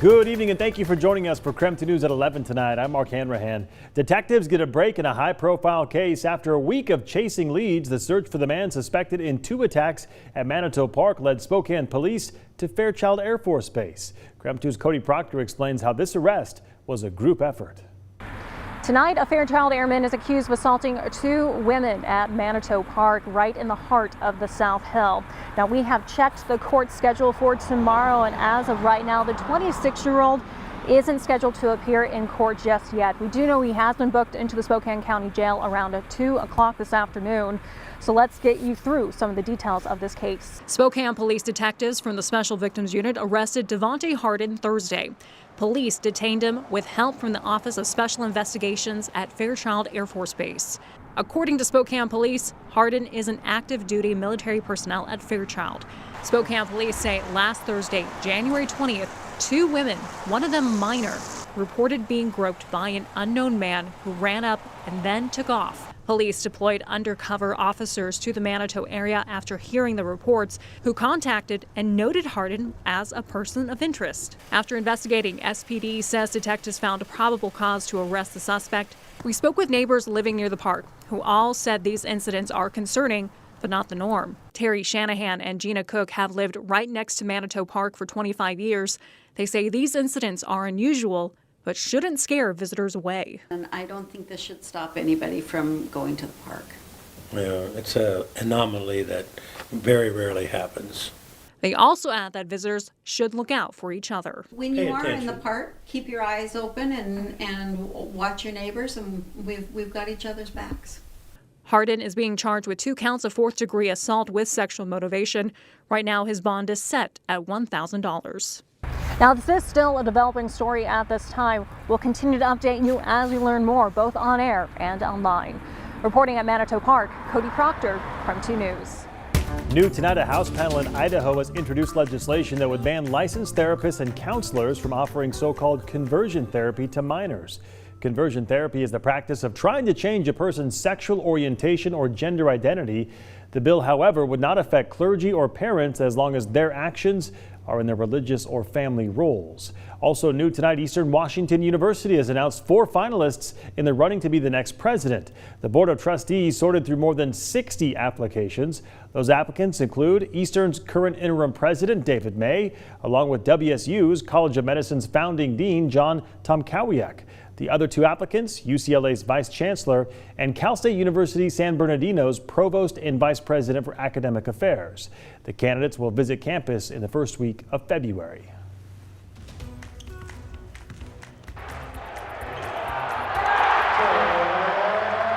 Good evening and thank you for joining us for KREM 2 News at 11 tonight. I'm Mark Hanrahan. Detectives get a break in a high-profile case. After a week of chasing leads, the search for the man suspected in 2 attacks at Manito Park led Spokane police to Fairchild Air Force Base. KREM 2's Cody Proctor explains how this arrest was a group effort. Tonight, a Fairchild airman is accused of assaulting 2 women at Manito Park, right in the heart of the South Hill. Now, we have checked the court schedule for tomorrow, and as of right now, the 26-year-old isn't scheduled to appear in court just yet. We do know he has been booked into the Spokane County Jail around 2 o'clock this afternoon. So let's get you through some of the details of this case. Spokane police detectives from the Special Victims Unit arrested Devontae Hardin Thursday. Police detained him with help from the Office of Special Investigations at Fairchild Air Force Base. According to Spokane police, Hardin is an active duty military personnel at Fairchild. Spokane police say last Thursday, January 20th, 2 women, one of them minor, reported being groped by an unknown man who ran up and then took off. Police deployed undercover officers to the Manito area after hearing the reports, who contacted and noted Hardin as a person of interest. After investigating, SPD says detectives found a probable cause to arrest the suspect. We spoke with neighbors living near the park, who all said these incidents are concerning, but not the norm. Terry Shanahan and Gina Cook have lived right next to Manito Park for 25 years. They say these incidents are unusual, but shouldn't scare visitors away. And I don't think this should stop anybody from going to the park. Yeah, it's an anomaly that very rarely happens. They also add that visitors should look out for each other. When you are in the park, keep your eyes open and watch your neighbors, and we've got each other's backs. Hardin is being charged with 2 counts of 4th-degree assault with sexual motivation. Right now, his bond is set at $1,000. Now, this is still a developing story at this time. We'll continue to update you as we learn more, both on air and online. Reporting at Manito Park, Cody Proctor, KREM 2 News. New tonight, a House panel in Idaho has introduced legislation that would ban licensed therapists and counselors from offering so-called conversion therapy to minors. Conversion therapy is the practice of trying to change a person's sexual orientation or gender identity. The bill, however, would not affect clergy or parents as long as their actions are in their religious or family roles. Also new tonight, Eastern Washington University has announced 4 finalists in the running to be the next president. The Board of Trustees sorted through more than 60 applications. Those applicants include Eastern's current interim president, David May, along with WSU's College of Medicine's founding dean, John Tomkowiak. The other 2 applicants, UCLA's Vice Chancellor and Cal State University San Bernardino's Provost and Vice President for Academic Affairs. The candidates will visit campus in the first week of February.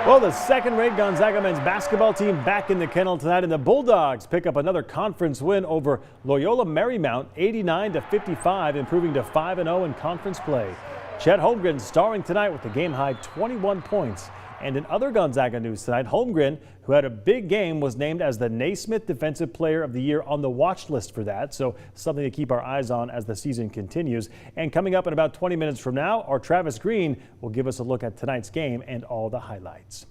Well, the second-rate Gonzaga men's basketball team back in the kennel tonight, and the Bulldogs pick up another conference win over Loyola Marymount, 89-55, improving to 5-0 in conference play. Chet Holmgren starring tonight with the game-high 21 points. And in other Gonzaga news tonight, Holmgren, who had a big game, was named as the Naismith Defensive Player of the Year on the watch list for that. So something to keep our eyes on as the season continues. And coming up in about 20 minutes from now, our Travis Green will give us a look at tonight's game and all the highlights.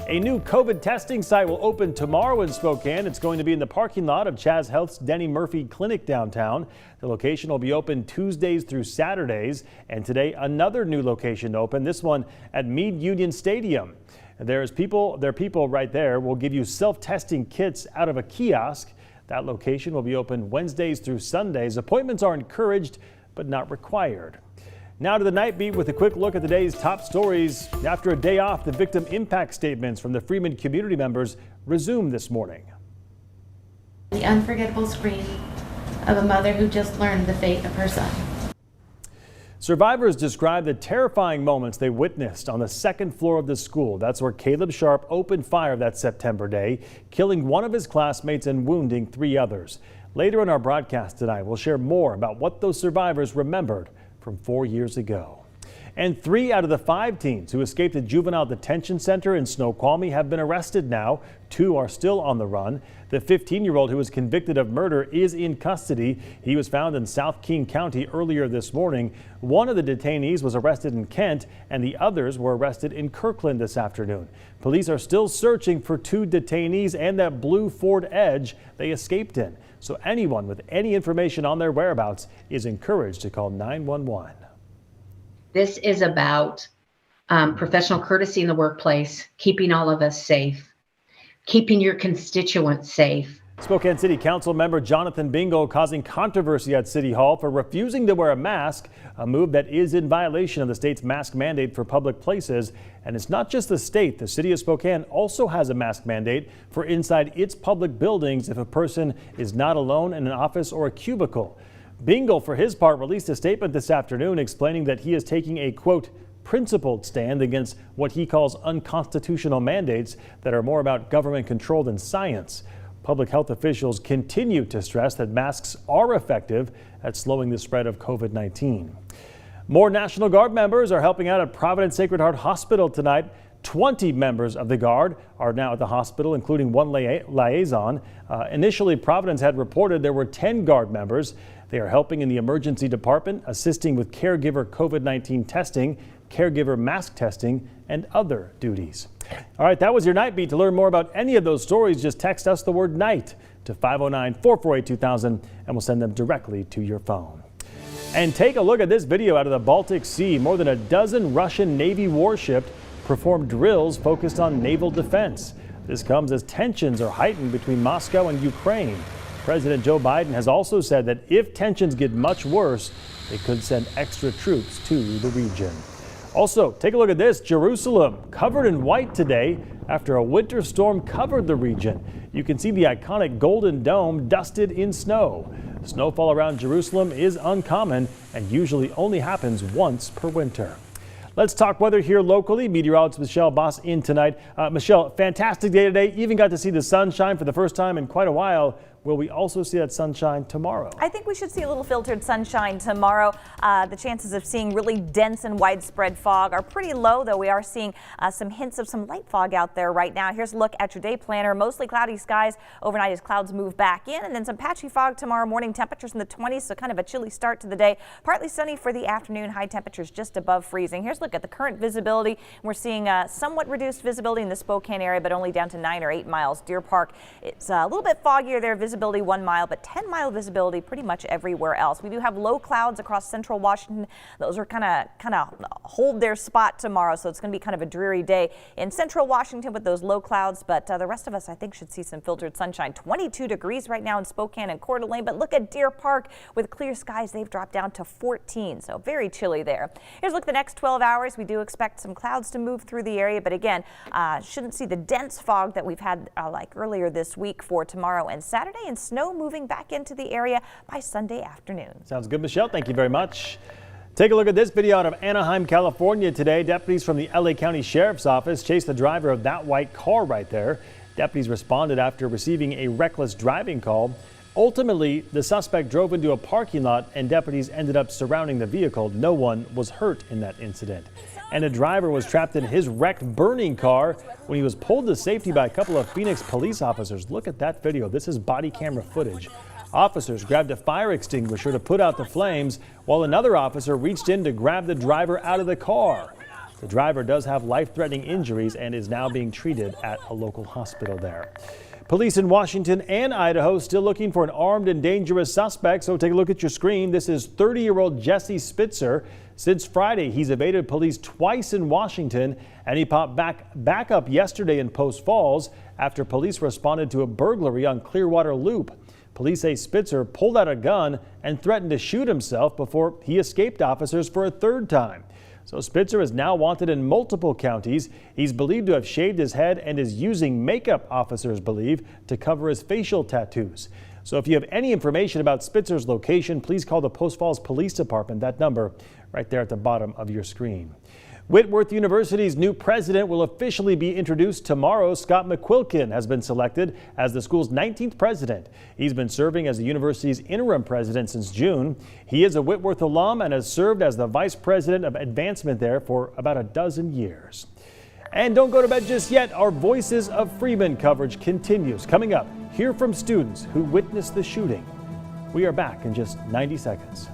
A new COVID testing site will open tomorrow in Spokane. It's going to be in the parking lot of Chaz Health's Denny Murphy Clinic downtown. The location will be open Tuesdays through Saturdays. And today, another new location to open, this one at Meade Union Stadium. There are people right there. We'll give you self-testing kits out of a kiosk. That location will be open Wednesdays through Sundays. Appointments are encouraged, but not required. Now to the Nightbeat with a quick look at the day's top stories. After a day off, the victim impact statements from the Freeman community members resumed this morning. The unforgettable scream of a mother who just learned the fate of her son. Survivors describe the terrifying moments they witnessed on the 2nd floor of the school. That's where Caleb Sharp opened fire that September day, killing one of his classmates and wounding 3 others. Later in our broadcast tonight, we'll share more about what those survivors remembered from 4 years ago. And 3 out of the 5 teens who escaped a juvenile detention center in Snoqualmie have been arrested now. 2 are still on the run. The 15-year-old who was convicted of murder is in custody. He was found in South King County earlier this morning. One of the detainees was arrested in Kent, and the others were arrested in Kirkland this afternoon. Police are still searching for 2 detainees and that blue Ford Edge they escaped in. So anyone with any information on their whereabouts is encouraged to call 911. This is about professional courtesy in the workplace, keeping all of us safe, keeping your constituents safe. Spokane City Council member Jonathan Bingo causing controversy at City Hall for refusing to wear a mask, a move that is in violation of the state's mask mandate for public places. And it's not just the state. The city of Spokane also has a mask mandate for inside its public buildings if a person is not alone in an office or a cubicle. Bingo, for his part, released a statement this afternoon explaining that he is taking a, quote, principled stand against what he calls unconstitutional mandates that are more about government control than science. Public health officials continue to stress that masks are effective at slowing the spread of COVID-19. More National Guard members are helping out at Providence Sacred Heart Hospital tonight. 20 members of the Guard are now at the hospital, including one liaison. Initially, Providence had reported there were 10 Guard members. They are helping in the emergency department, assisting with caregiver COVID-19 testing, caregiver mask testing, and other duties. All right, that was your Night Beat. To learn more about any of those stories, just text us the word night to 509-448-2000 and we'll send them directly to your phone. And take a look at this video out of the Baltic Sea. More than a dozen Russian Navy warships performed drills focused on naval defense. This comes as tensions are heightened between Moscow and Ukraine. President Joe Biden has also said that if tensions get much worse, they could send extra troops to the region. Also, take a look at this. Jerusalem covered in white today after a winter storm covered the region. You can see the iconic Golden Dome dusted in snow. Snowfall around Jerusalem is uncommon and usually only happens once per winter. Let's talk weather here locally. Meteorologist Michelle Boss in tonight. Michelle, fantastic day today. Even got to see the sunshine for the first time in quite a while. Will we also see that sunshine tomorrow? I think we should see a little filtered sunshine tomorrow. The chances of seeing really dense and widespread fog are pretty low, though we are seeing some hints of some light fog out there right now. Here's a look at your day planner. Mostly cloudy skies overnight as clouds move back in, and then some patchy fog tomorrow morning. Temperatures in the 20s, so kind of a chilly start to the day. Partly sunny for the afternoon. High temperatures just above freezing. Here's a look at the current visibility. We're seeing somewhat reduced visibility in the Spokane area, but only down to 9 or 8 miles. Deer Park, it's a little bit foggier there. Visibility 1 mile, but 10-mile visibility pretty much everywhere else. We do have low clouds across central Washington. Those are kind of hold their spot tomorrow, so it's going to be kind of a dreary day in central Washington with those low clouds, but the rest of us, I think, should see some filtered sunshine. 22 degrees right now in Spokane and Coeur d'Alene, but look at Deer Park with clear skies. They've dropped down to 14, so very chilly there. Here's a look at the next 12 hours. We do expect some clouds to move through the area, but again, shouldn't see the dense fog that we've had like earlier this week for tomorrow and Saturday, and snow moving back into the area by Sunday afternoon. Sounds good, Michelle. Thank you very much. Take a look at this video out of Anaheim, California today. Deputies from the LA County Sheriff's Office chased the driver of that white car right there. Deputies responded after receiving a reckless driving call. Ultimately, the suspect drove into a parking lot and deputies ended up surrounding the vehicle. No one was hurt in that incident. And a driver was trapped in his wrecked burning car when he was pulled to safety by a couple of Phoenix police officers. Look at that video. This is body camera footage. Officers grabbed a fire extinguisher to put out the flames while another officer reached in to grab the driver out of the car. The driver does have life-threatening injuries and is now being treated at a local hospital there. Police in Washington and Idaho still looking for an armed and dangerous suspect. So take a look at your screen. This is 30-year-old Jesse Spitzer. Since Friday, he's evaded police twice in Washington, and he popped back up yesterday in Post Falls after police responded to a burglary on Clearwater Loop. Police say Spitzer pulled out a gun and threatened to shoot himself before he escaped officers for a third time. So Spitzer is now wanted in multiple counties. He's believed to have shaved his head and is using makeup, officers believe, to cover his facial tattoos. So if you have any information about Spitzer's location, please call the Post Falls Police Department. That number right there at the bottom of your screen. Whitworth University's new president will officially be introduced tomorrow. Scott McQuilkin has been selected as the school's 19th president. He's been serving as the university's interim president since June. He is a Whitworth alum and has served as the vice president of advancement there for about a dozen years. And don't go to bed just yet. Our Voices of Freeman coverage continues. Coming up, hear from students who witnessed the shooting. We are back in just 90 seconds.